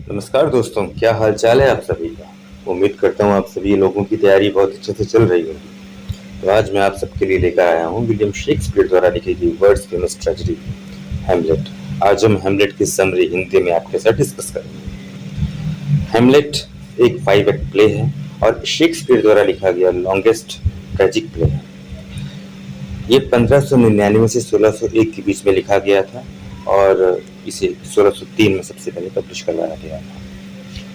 नमस्कार दोस्तों, क्या हाल चाल है आप सभी का। उम्मीद करता हूँ आप सभी लोगों की तैयारी बहुत अच्छे से चल रही होगी। तो आज मैं आप सबके लिए लेकर आया हूँ विलियम शेक्सपियर द्वारा लिखी गई वर्ल्ड्स फेमस ट्रेजेडी हेमलेट। आज हम हेमलेट की समरी हिंदी में आपके साथ डिस्कस करेंगे। हेमलेट एक 5 एक्ट प्ले है और शेक्सपियर द्वारा लिखा गया लॉन्गेस्ट ट्रेजिक प्ले है। ये 1599 से 1601 के बीच में लिखा गया था और इसे 1603 में सबसे पहले पब्लिश करवाया गया था।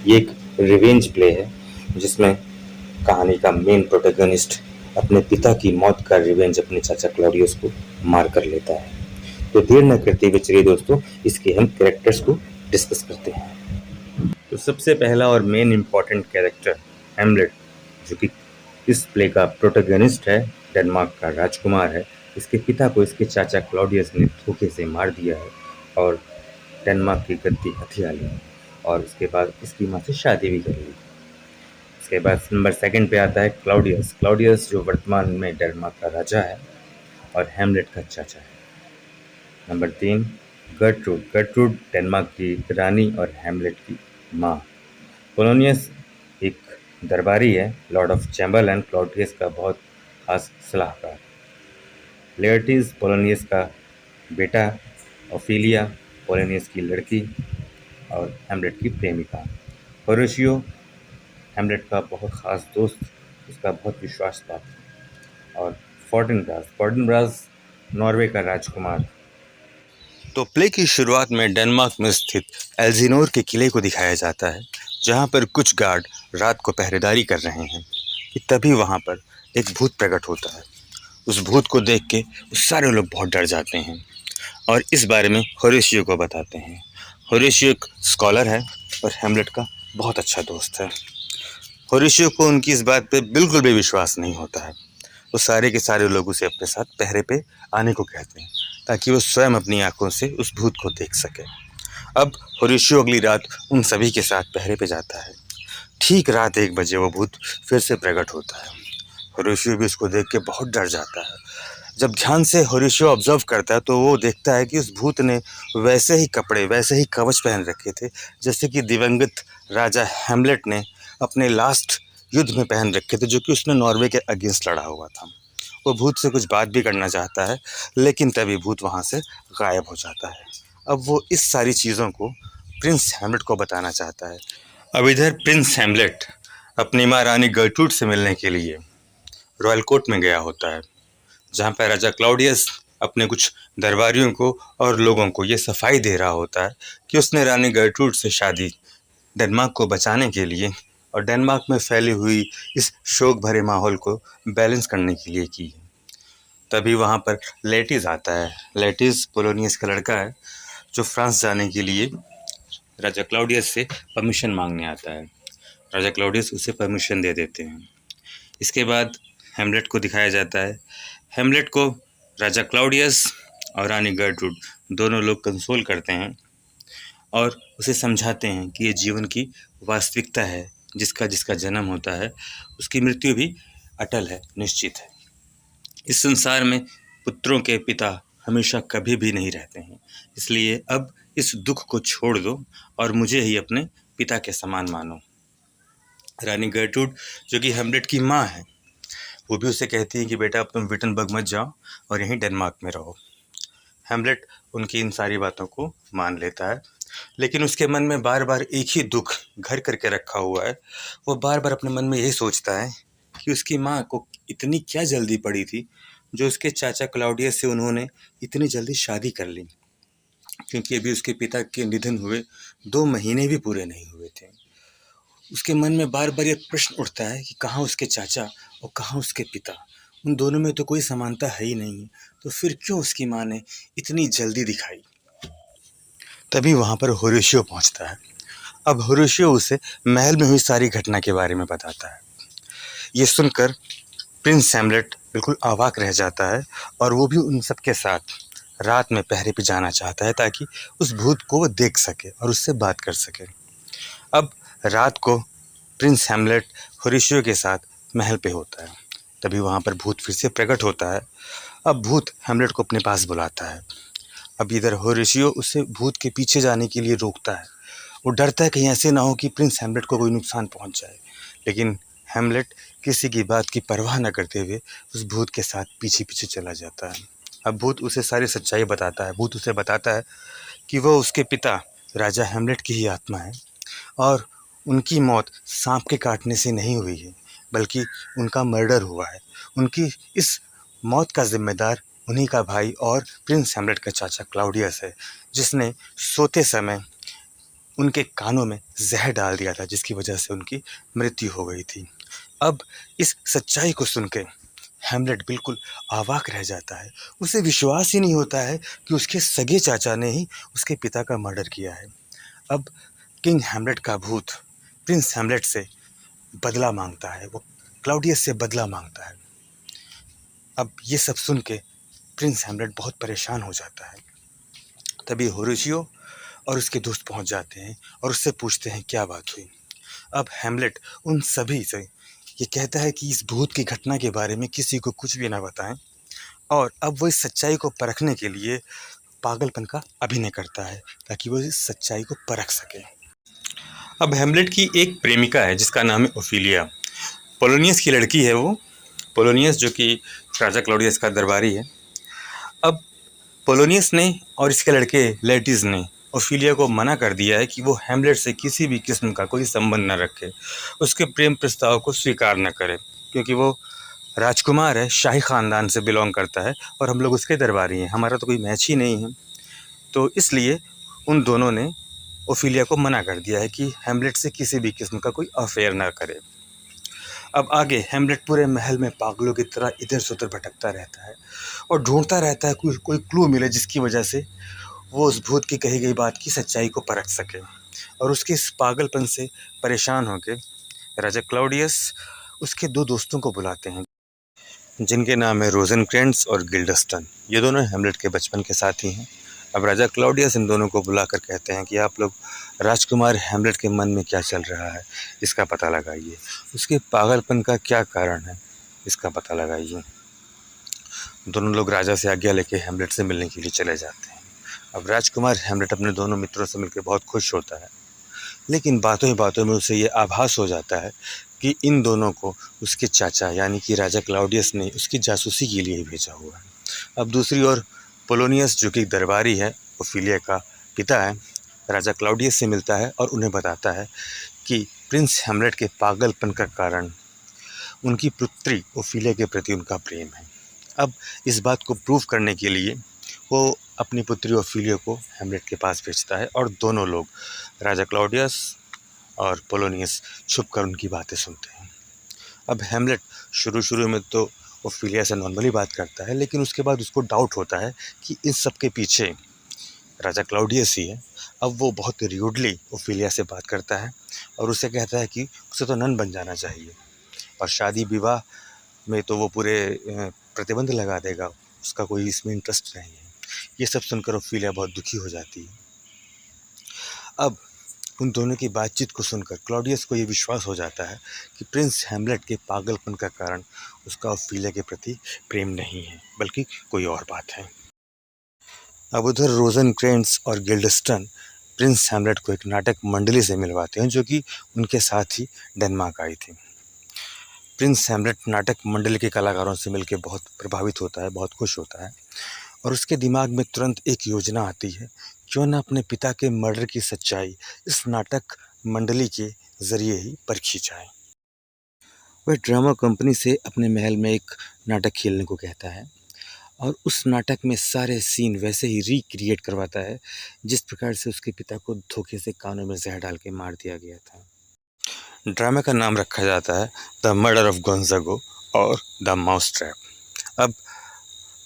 ये एक रिवेंज प्ले है जिसमें कहानी का मेन प्रोटैगनिस्ट अपने पिता की मौत का रिवेंज अपने चाचा क्लॉडियस को मार कर लेता है। तो देर न करते हुए चलिए दोस्तों इसके हम कैरेक्टर्स को डिस्कस करते हैं। तो सबसे पहला और मेन इम्पॉर्टेंट कैरेक्टर हेमलेट, जो कि इस प्ले का प्रोटैगनिस्ट है, डेनमार्क का राजकुमार है। इसके पिता को इसके चाचा क्लॉडियस ने धोखे से मार दिया है और डेनमार्क की गद्दी हथिया ली और उसके बाद इसकी माँ से शादी भी कर ली। इसके बाद नंबर सेकंड पे आता है क्लाउडियस। क्लाउडियस जो वर्तमान में डेनमार्क का राजा है और हेमलेट का चाचा है। Number 3 Gertrude. गर्ट्रूड डेनमार्क की रानी और हेमलेट की माँ। पोलोनियस एक दरबारी है, लॉर्ड ऑफ चैम्बरलैन, क्लाउडियस का बहुत खास सलाहकार। लेयर्टिस पोलोनियस का बेटा। ओफिलिया पोलोनियस की लड़की और हेमलेट की प्रेमिका। होरेशियो हेमलेट का बहुत ख़ास दोस्त, उसका बहुत विश्वास पात्र। और फोर्टिनब्रास। फोर्टिनब्रास नॉर्वे का राजकुमार। तो प्ले की शुरुआत में डेनमार्क में स्थित एल्जिनोर के किले को दिखाया जाता है, जहां पर कुछ गार्ड रात को पहरेदारी कर रहे हैं कि तभी वहां पर एक भूत प्रकट होता है। उस भूत को देख के सारे लोग बहुत डर जाते हैं और इस बारे में होरेशियो को बताते हैं। होरेशियो एक स्कॉलर है और हेमलेट का बहुत अच्छा दोस्त है। होरेशियो को उनकी इस बात पे बिल्कुल भी विश्वास नहीं होता है। वो सारे के सारे लोग उसे अपने साथ पहरे पे आने को कहते हैं ताकि वो स्वयं अपनी आंखों से उस भूत को देख सके। अब होरेशियो अगली रात उन सभी के साथ पहरे पे जाता है। ठीक रात 1 बजे वो भूत फिर से प्रकट होता है। होरेशियो भी उसको देख के बहुत डर जाता है। जब ध्यान से होरेशियो ऑब्जर्व करता है तो वो देखता है कि उस भूत ने वैसे ही कपड़े, वैसे ही कवच पहन रखे थे जैसे कि दिवंगत राजा हेमलेट ने अपने लास्ट युद्ध में पहन रखे थे, जो कि उसने नॉर्वे के अगेंस्ट लड़ा हुआ था। वो भूत से कुछ बात भी करना चाहता है लेकिन तभी भूत वहाँ से गायब हो जाता है। अब वो इस सारी चीज़ों को प्रिंस हेमलेट को बताना चाहता है। अब इधर प्रिंस हेमलेट अपनी माँ रानी गर्ट्रूड से मिलने के लिए रॉयल कोर्ट में गया होता है, जहाँ पर राजा क्लाउडियस अपने कुछ दरबारियों को और लोगों को ये सफाई दे रहा होता है कि उसने रानी गर्ट्रूड से शादी डेनमार्क को बचाने के लिए और डेनमार्क में फैली हुई इस शोक भरे माहौल को बैलेंस करने के लिए की। तभी वहाँ पर लेटिस आता है। लेटिस पोलोनियस का लड़का है जो फ्रांस जाने के लिए राजा क्लाउडियस से परमिशन मांगने आता है। राजा क्लाउडियस उसे परमिशन दे देते हैं। इसके बाद हेमलेट को दिखाया जाता है। हेमलेट को राजा क्लाउडियस और रानी गर्ट्रूड दोनों लोग कंसोल करते हैं और उसे समझाते हैं कि ये जीवन की वास्तविकता है। जिसका जिसका जन्म होता है उसकी मृत्यु भी अटल है, निश्चित है। इस संसार में पुत्रों के पिता हमेशा कभी भी नहीं रहते हैं, इसलिए अब इस दुख को छोड़ दो और मुझे ही अपने पिता के समान मानो। रानी गर्ट्रूड जो कि हेमलेट की माँ है, वो भी उसे कहती है कि बेटा अब तुम विटनबर्ग मत जाओ और यहीं डेनमार्क में रहो। हेमलेट उनकी इन सारी बातों को मान लेता है, लेकिन उसके मन में बार बार एक ही दुख घर करके रखा हुआ है। वो बार बार अपने मन में यही सोचता है कि उसकी माँ को इतनी क्या जल्दी पड़ी थी जो उसके चाचा क्लाउडियस से उन्होंने इतनी जल्दी शादी कर ली, क्योंकि अभी उसके पिता के निधन हुए 2 महीने भी पूरे नहीं हुए थे। उसके मन में बार बार ये प्रश्न उठता है कि कहाँ उसके चाचा और कहाँ उसके पिता। उन दोनों में तो कोई समानता है ही नहीं, तो फिर क्यों उसकी माँ ने इतनी जल्दी दिखाई। तभी वहाँ पर होरेशियो पहुँचता है। अब होरेशियो उसे महल में हुई सारी घटना के बारे में बताता है। ये सुनकर प्रिंस हेमलेट बिल्कुल अवाक रह जाता है और वो भी उन सब के साथ रात में पहरे पे जाना चाहता है ताकि उस भूत को वो देख सके और उससे बात कर सके। अब रात को प्रिंस हेमलेट होरेशियो के साथ महल पे होता है। तभी वहाँ पर भूत फिर से प्रकट होता है। अब भूत हेमलेट को अपने पास बुलाता है। अब इधर होरेशियो उसे भूत के पीछे जाने के लिए रोकता है वो डरता है कहीं ऐसे ना हो कि प्रिंस हैम्लेट को कोई नुकसान पहुंच जाए। लेकिन हैम्लेट किसी की बात की परवाह न करते हुए उस भूत के साथ पीछे पीछे चला जाता है। अब भूत उसे सारी सच्चाई बताता है। भूत उसे बताता है कि वो उसके पिता राजा हैम्लेट की ही आत्मा है और उनकी मौत सांप के काटने से नहीं हुई है, बल्कि उनका मर्डर हुआ है। उनकी इस मौत का जिम्मेदार उन्हीं का भाई और प्रिंस हैम्लेट का चाचा क्लाउडियस है, जिसने सोते समय उनके कानों में जहर डाल दिया था, जिसकी वजह से उनकी मृत्यु हो गई थी। अब इस सच्चाई को सुन के हैम्लेट बिल्कुल अवाक रह जाता है। उसे विश्वास ही नहीं होता है कि उसके सगे चाचा ने ही उसके पिता का मर्डर किया है। अब किंग हैम्लेट का भूत प्रिंस हैम्लेट से बदला मांगता है। वो क्लाउडियस से बदला मांगता है। अब ये सब सुन के प्रिंस हैम्लेट बहुत परेशान हो जाता है। तभी होरेशियो और उसके दोस्त पहुंच जाते हैं और उससे पूछते हैं क्या बात हुई। अब हैम्लेट उन सभी से ये कहता है कि इस भूत की घटना के बारे में किसी को कुछ भी ना बताएं, और अब वो इस सच्चाई को परखने के लिए पागलपन का अभिनय करता है ताकि वो इस सच्चाई को परख सके। अब हैम्लेट की एक प्रेमिका है जिसका नाम है ओफिलिया। पोलोनियस की लड़की है वो। पोलोनियस जो कि राजा क्लाउडियस का दरबारी है। अब पोलोनियस ने और इसके लड़के लेटिस ने ओफिलिया को मना कर दिया है कि वो हैम्लेट से किसी भी किस्म का कोई संबंध न रखे, उसके प्रेम प्रस्ताव को स्वीकार न करे, क्योंकि वो राजकुमार है, शाही ख़ानदान से बिलोंग करता है और हम लोग उसके दरबारी हैं, हमारा तो कोई मैच ही नहीं है। तो इसलिए उन दोनों ने ओफिलिया को मना कर दिया है कि हैम्लेट से किसी भी किस्म का कोई अफेयर ना करे। अब आगे हैम्लेट पूरे महल में पागलों की तरह इधर से उधर भटकता रहता है और ढूंढता रहता है कोई कोई क्लू मिले जिसकी वजह से वो उस भूत की कही गई बात की सच्चाई को परख सके। और उसके इस पागलपन से परेशान होकर राजा क्लाउडियस उसके दो दोस्तों को बुलाते हैं, जिनके नाम है रोज़ेनक्रेंट्ज़ और गिल्डस्टन। ये दोनों हैम्लेट के बचपन के साथी हैं। अब राजा क्लाउडियस इन दोनों को बुलाकर कहते हैं कि आप लोग राजकुमार हैम्लेट के मन में क्या चल रहा है इसका पता लगाइए, उसके पागलपन का क्या कारण है इसका पता लगाइए। दोनों लोग राजा से आज्ञा लेकर हैम्लेट से मिलने के लिए चले जाते हैं। अब राजकुमार हैम्लेट अपने दोनों मित्रों से मिलकर बहुत खुश होता है, लेकिन बातों ही बातों में उसे ये आभास हो जाता है कि इन दोनों को उसके चाचा यानी कि राजा क्लाउडियस ने उसकी जासूसी के लिए भेजा हुआ है। अब दूसरी ओर पोलोनियस जो कि दरबारी है, ओफिलिया का पिता है, राजा क्लाउडियस से मिलता है और उन्हें बताता है कि प्रिंस हैम्लेट के पागलपन का कारण उनकी पुत्री ओफिलिया के प्रति उनका प्रेम है। अब इस बात को प्रूव करने के लिए वो अपनी पुत्री ओफिलिया को हैम्लेट के पास भेजता है और दोनों लोग राजा क्लाउडियस और पोलोनियस छुपकर उनकी बातें सुनते हैं। अब हैम्लेट शुरू में तो ओफिलिया से नॉर्मली बात करता है, लेकिन उसके बाद उसको डाउट होता है कि इन सब के पीछे राजा क्लाउडियस ही है। अब वो बहुत र्यूडली ओफिलिया से बात करता है और उसे कहता है कि उसे तो नन बन जाना चाहिए और शादी विवाह में तो वो पूरे प्रतिबंध लगा देगा, उसका कोई इसमें इंटरेस्ट नहीं है। ये सब सुनकर ओफिलिया बहुत दुखी हो जाती है। अब उन दोनों की बातचीत को सुनकर क्लाउडियस को ये विश्वास हो जाता है कि प्रिंस हैम्लेट के पागलपन का कारण उसका ओफिलिया के प्रति प्रेम नहीं है, बल्कि कोई और बात है। अब उधर रोज़ेनक्रेंट्ज़ और गिल्डस्टन प्रिंस हैम्लेट को एक नाटक मंडली से मिलवाते हैं जो कि उनके साथ ही डेनमार्क आई थी। प्रिंस हैम्लेट नाटक मंडली के कलाकारों से मिलकर बहुत प्रभावित होता है, बहुत खुश होता है और उसके दिमाग में तुरंत एक योजना आती है, क्यों ना अपने पिता के मर्डर की सच्चाई इस नाटक मंडली के ज़रिए ही परखी जाए। वह ड्रामा कंपनी से अपने महल में एक नाटक खेलने को कहता है और उस नाटक में सारे सीन वैसे ही रिक्रिएट करवाता है जिस प्रकार से उसके पिता को धोखे से कानों में जहर डाल के मार दिया गया था। ड्रामा का नाम रखा जाता है द मर्डर ऑफ गोंजागो और द माउस ट्रैप। अब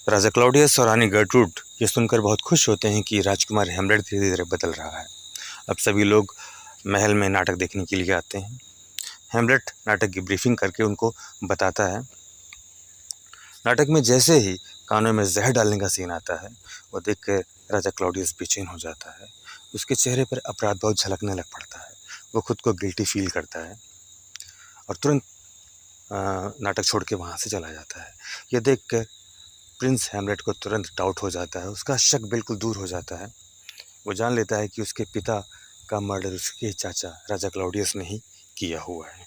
राजा क्लाउडियस और रानी गर्ट्रूड ये सुनकर बहुत खुश होते हैं कि राजकुमार हैम्लेट धीरे धीरे बदल रहा है। अब सभी लोग महल में नाटक देखने के लिए आते हैं। हैम्लेट नाटक की ब्रीफिंग करके उनको बताता है। नाटक में जैसे ही कानों में जहर डालने का सीन आता है, वो देख कर राजा क्लाउडियस बेचैन हो जाता है। उसके चेहरे पर अपराध भाव झलकने लग पड़ता है। वो खुद को गिल्टी फील करता है और तुरंत नाटक छोड़ के वहाँ से चला जाता है। यह देख कर प्रिंस हैम्लेट को तुरंत डाउट हो जाता है, उसका शक बिल्कुल दूर हो जाता है। वो जान लेता है कि उसके पिता का मर्डर उसके चाचा राजा क्लाउडियस ने ही किया हुआ है।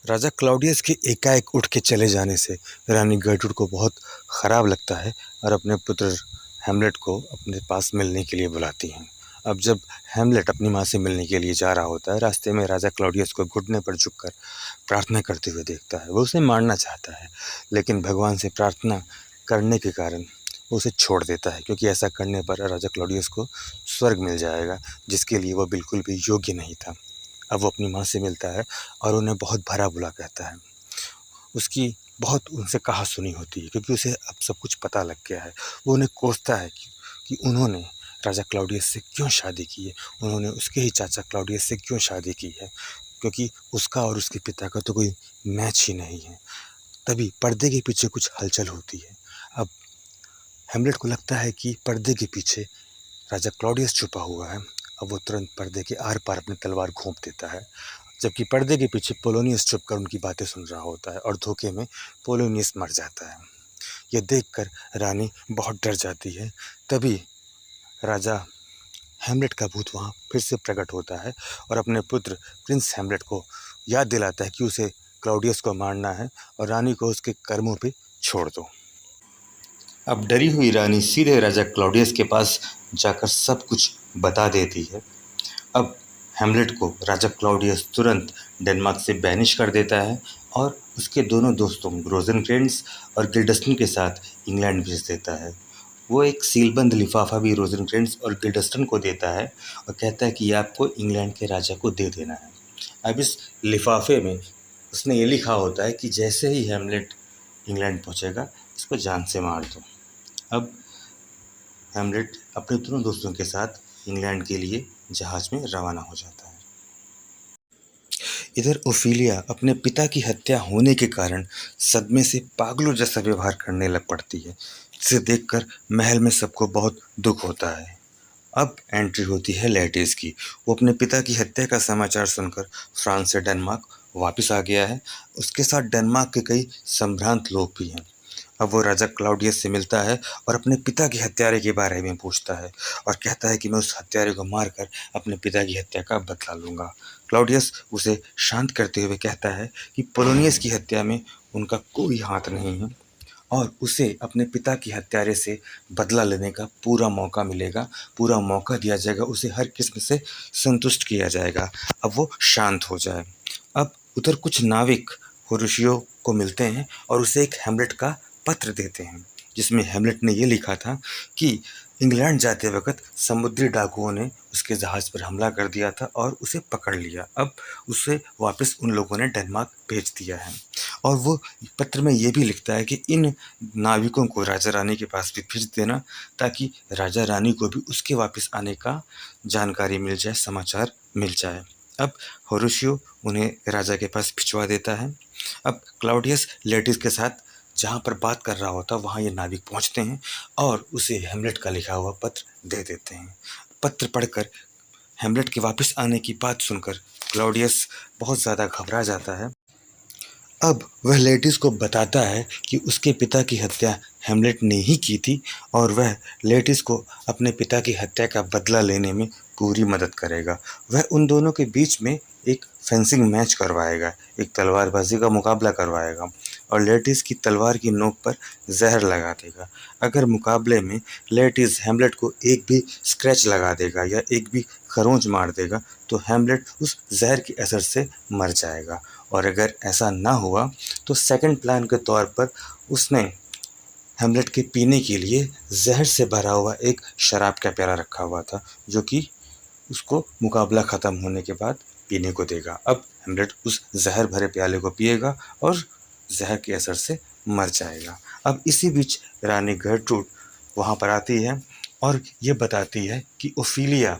राजा क्लाउडियस के एकाएक उठ के चले जाने से रानी गर्टरूड को बहुत ख़राब लगता है और अपने पुत्र हैमलेट को अपने पास मिलने के लिए बुलाती हैं। अब जब हैमलेट अपनी माँ से मिलने के लिए जा रहा होता है, रास्ते में राजा क्लाउडियस को घुटने पर झुककर प्रार्थना करते हुए देखता है। वो उसे मारना चाहता है, लेकिन भगवान से प्रार्थना करने के कारण वो उसे छोड़ देता है, क्योंकि ऐसा करने पर राजा क्लाउडियस को स्वर्ग मिल जाएगा, जिसके लिए वो बिल्कुल भी योग्य नहीं था। अब वो अपनी माँ से मिलता है और उन्हें बहुत भला बुरा कहता है। उसकी बहुत उनसे कहा सुनी होती है, क्योंकि उसे अब सब कुछ पता लग गया है। वो उन्हें कोसता है कि उन्होंने राजा क्लाउडियस से क्यों शादी की है, उन्होंने उसके ही चाचा क्लाउडियस से क्यों शादी की है, क्योंकि उसका और उसके पिता का तो कोई मैच ही नहीं है। तभी पर्दे के पीछे कुछ हलचल होती है। अब हैमलेट को लगता है कि पर्दे के पीछे राजा क्लाउडियस छुपा हुआ है। अब वो तुरंत पर्दे के आर पार अपनी तलवार घोंप देता है, जबकि पर्दे के पीछे पोलोनियस छुपकर उनकी बातें सुन रहा होता है और धोखे में पोलोनियस मर जाता है। यह देखकर रानी बहुत डर जाती है। तभी राजा हैमलेट का भूत वहाँ फिर से प्रकट होता है और अपने पुत्र प्रिंस हैमलेट को याद दिलाता है कि उसे क्लाउडियस को मारना है और रानी को उसके कर्मों पे छोड़ दो। अब डरी हुई रानी सीधे राजा क्लाउडियस के पास जाकर सब कुछ बता देती है। अब हैमलेट को राजा क्लाउडियस तुरंत डेनमार्क से बैनिश कर देता है और उसके दोनों दोस्तों रोजेनक्रेंट्ज़ और गिल्डस्टन के साथ इंग्लैंड भेज देता है। वो एक सीलबंद लिफाफा भी रोजेनक्रेंट्ज़ और गिल्डस्टन को देता है और कहता है कि ये आपको इंग्लैंड के राजा को दे देना है। अब इस लिफाफे में उसने ये लिखा होता है कि जैसे ही हैमलेट इंग्लैंड पहुंचेगा, इसको जान से मार दो। अब हैमलेट अपने दोनों दोस्तों के साथ इंग्लैंड के लिए जहाज में रवाना हो जाता है। इधर ओफिलिया अपने पिता की हत्या होने के कारण सदमे से पागलों जैसा व्यवहार करने लग पड़ती है, जिसे देखकर महल में सबको बहुत दुख होता है। अब एंट्री होती है लेटिस की। वो अपने पिता की हत्या का समाचार सुनकर फ्रांस से डेनमार्क वापस आ गया है। उसके साथ डेनमार्क के कई संभ्रांत लोग भी हैं। अब वो राजा क्लाउडियस से मिलता है और अपने पिता के हत्यारे के बारे में पूछता है और कहता है कि मैं उस हत्यारे को मारकर अपने पिता की हत्या का बदला लूँगा। क्लाउडियस उसे शांत करते हुए कहता है कि पोलोनियस की हत्या में उनका कोई हाथ नहीं है और उसे अपने पिता की हत्यारे से बदला लेने का पूरा मौका मिलेगा, पूरा मौका दिया जाएगा, उसे हर किस्म से संतुष्ट किया जाएगा। अब वो शांत हो जाए। अब उधर कुछ नाविक होरेशियो को मिलते हैं और उसे एक हैमलेट का पत्र देते हैं, जिसमें हैमलेट ने ये लिखा था कि इंग्लैंड जाते वक्त समुद्री डाकुओं ने उसके जहाज़ पर हमला कर दिया था और उसे पकड़ लिया। अब उसे वापस उन लोगों ने डेनमार्क भेज दिया है। और वो पत्र में ये भी लिखता है कि इन नाविकों को राजा रानी के पास भी भेज देना, ताकि राजा रानी को भी उसके वापस आने का जानकारी मिल जाए, समाचार मिल जाए। अब होरेशियो उन्हें राजा के पास भिजवा देता है। अब क्लाउडियस लेटिस के साथ जहाँ पर बात कर रहा होता वहाँ ये नाविक पहुँचते हैं और उसे हैमलेट का लिखा हुआ पत्र दे देते हैं। पत्र पढ़कर हैमलेट के वापस आने की बात सुनकर क्लाउडियस बहुत ज़्यादा घबरा जाता है। अब वह लेटिस को बताता है कि उसके पिता की हत्या हैमलेट ने ही की थी और वह लेटिस को अपने पिता की हत्या का बदला लेने में पूरी मदद करेगा। वह उन दोनों के बीच में एक फेंसिंग मैच करवाएगा, एक तलवारबाजी का मुकाबला करवाएगा और लेटिस की तलवार की नोक पर जहर लगा देगा। अगर मुकाबले में लेटिस हैमलेट को एक भी स्क्रैच लगा देगा या एक भी खरोंच मार देगा, तो हैमलेट उस जहर के असर से मर जाएगा। और अगर ऐसा ना हुआ तो सेकंड प्लान के तौर पर उसने हैमलेट के पीने के लिए जहर से भरा हुआ एक शराब का प्याला रखा हुआ था, जो कि उसको मुकाबला ख़त्म होने के बाद पीने को देगा। अब हैमलेट उस जहर भरे प्याले को पिएगा और जहर के असर से मर जाएगा। अब इसी बीच रानी गर्टरूड वहाँ पर आती है और ये बताती है कि ओफिलिया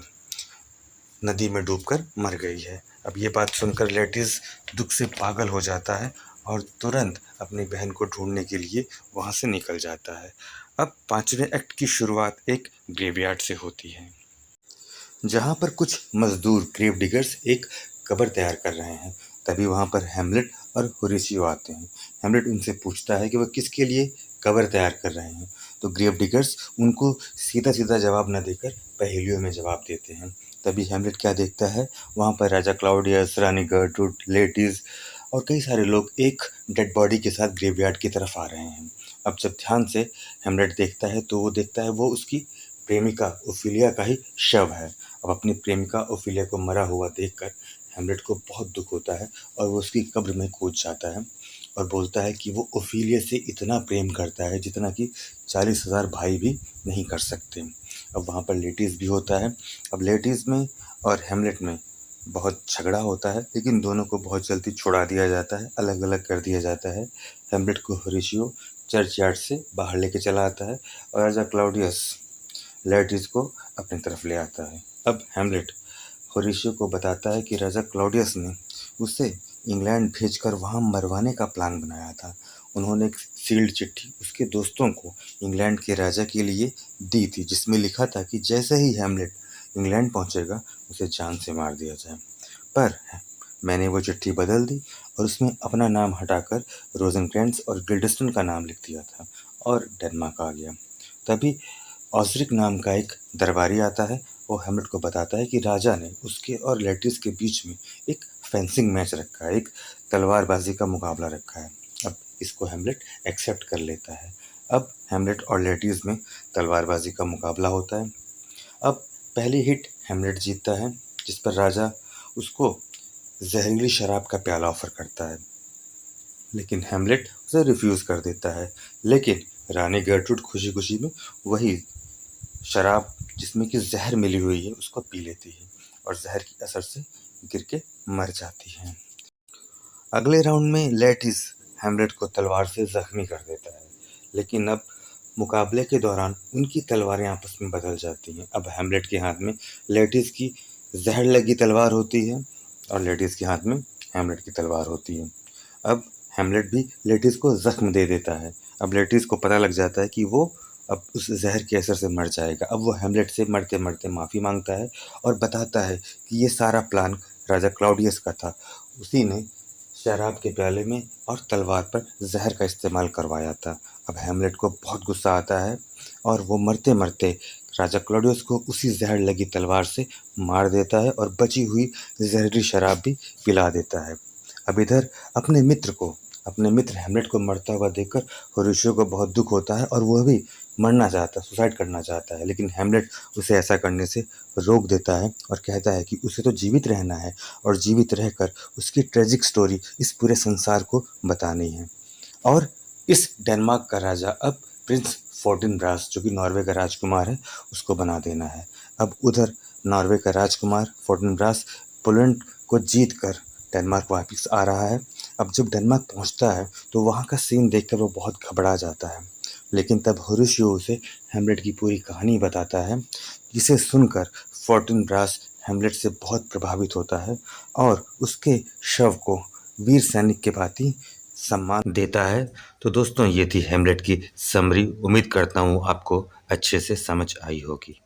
नदी में डूबकर मर गई है। अब ये बात सुनकर लेटिस दुख से पागल हो जाता है और तुरंत अपनी बहन को ढूंढने के लिए वहाँ से निकल जाता है। अब 5वें एक्ट की शुरुआत एक ग्रेवयार्ड से होती है, जहाँ पर कुछ मजदूर ग्रेव डिगर्स एक कब्र तैयार कर रहे हैं। तभी वहाँ पर हैमलेट और होरेशियो आते हैं। हैमलेट उनसे पूछता है कि वह किसके लिए कब्र तैयार कर रहे हैं, तो ग्रेव डिगर्स उनको सीधा सीधा जवाब न देकर पहेलियों में जवाब देते हैं। तभी हेमलेट क्या देखता है, वहाँ पर राजा क्लाउडियस, रानी गर्टरूड, लेडीज और कई सारे लोग एक डेड बॉडी के साथ ग्रेवयार्ड की तरफ आ रहे हैं। अब जब ध्यान से हेमलेट देखता है तो वो देखता है वो उसकी प्रेमिका ओफिलिया का ही शव है। अब अपनी प्रेमिका ओफिलिया को मरा हुआ देखकर हेमलेट को बहुत दुख होता है और वो उसकी कब्र में कूद जाता है और बोलता है कि वो ओफिलिया से इतना प्रेम करता है जितना कि 40,000 भाई भी नहीं कर सकते। अब वहाँ पर लेडीज भी होता है। अब लेडीज में और हेमलेट में बहुत झगड़ा होता है, लेकिन दोनों को बहुत जल्दी छुड़ा दिया जाता है, अलग अलग कर दिया जाता है। हेमलेट को होरेशियो चर्च यार्ड से बाहर लेके चला आता है और राजा क्लाउडियस लेडीज को अपनी तरफ ले आता है। अब हेमलेट होरेशियो को बताता है कि राजा क्लाउडियस ने उसे इंग्लैंड भेजकर वहाँ मरवाने का प्लान बनाया था। उन्होंने एक सील्ड चिट्ठी उसके दोस्तों को इंग्लैंड के राजा के लिए दी थी, जिसमें लिखा था कि जैसे ही हेमलेट इंग्लैंड पहुँचेगा उसे जान से मार दिया जाए। पर मैंने वो चिट्ठी बदल दी और उसमें अपना नाम हटाकर रोज़ेनक्रेंट्ज़ और गिल्डेस्टन का नाम लिख दिया था और डेनमार्क आ गया। तभी ऑसरिक नाम का एक दरबारी आता है। वो हेमलेट को बताता है कि राजा ने उसके और लेडीज के बीच में एक फेंसिंग मैच रखा है, एक तलवारबाजी का मुकाबला रखा है। अब इसको हेमलेट एक्सेप्ट कर लेता है। अब हेमलेट और लेडीज में तलवारबाजी का मुकाबला होता है। अब पहली हिट हेमलेट जीतता है, जिस पर राजा उसको जहरीली शराब का प्याला ऑफर करता है, लेकिन हेमलेट उसे रिफ्यूज़ कर देता है। लेकिन रानी गर्टरूड खुशी खुशी में वही शराब जिसमें कि जहर मिली हुई है उसको पी लेती है और जहर के असर से गिर के मर जाती है। अगले राउंड में लेडीज हेमलेट को तलवार से जख्मी कर देता है, लेकिन अब मुकाबले के दौरान उनकी तलवारें आपस में बदल जाती हैं। अब हेमलेट के हाथ में लेडीज की जहर लगी तलवार होती है और लेडीज के हाथ में हेमलेट की तलवार होती है। अब हेमलेट भी लेडीज को जख्म दे देता है। अब लेडीज को पता लग जाता है कि वो अब उस जहर के असर से मर जाएगा। अब वो हेमलेट से मरते मरते माफ़ी मांगता है और बताता है कि ये सारा प्लान राजा क्लाउडियस का था। उसी ने शराब के प्याले में और तलवार पर जहर का इस्तेमाल करवाया था। अब हेमलेट को बहुत गुस्सा आता है और वो मरते मरते राजा क्लाउडियस को उसी जहर लगी तलवार से मार देता है और बची हुई जहरीली शराब भी पिला देता है। अब इधर अपने मित्र हेमलेट को मरता हुआ देखकर होरेशियो को बहुत दुख होता है और वह भी मरना चाहता है, सुसाइड करना चाहता है, लेकिन हेमलेट उसे ऐसा करने से रोक देता है और कहता है कि उसे तो जीवित रहना है और जीवित रहकर उसकी ट्रेजिक स्टोरी इस पूरे संसार को बतानी है। और इस डेनमार्क का राजा अब प्रिंस फोर्टिनब्रास, जो कि नॉर्वे का राजकुमार है, उसको बना देना है। अब उधर नॉर्वे का राजकुमार फोर्टिनब्रास पोलैंड को जीत कर डेनमार्क वापस आ रहा है। अब जब डेनमार्क पहुंचता है तो वहाँ का सीन देखकर वो बहुत घबरा जाता है, लेकिन तब होरेशियो उसे हेमलेट की पूरी कहानी बताता है, जिसे सुनकर फोर्टिनब्रास हेमलेट से बहुत प्रभावित होता है और उसके शव को वीर सैनिक के भांति सम्मान देता है। तो दोस्तों, ये थी हेमलेट की समरी। उम्मीद करता हूँ आपको अच्छे से समझ आई होगी।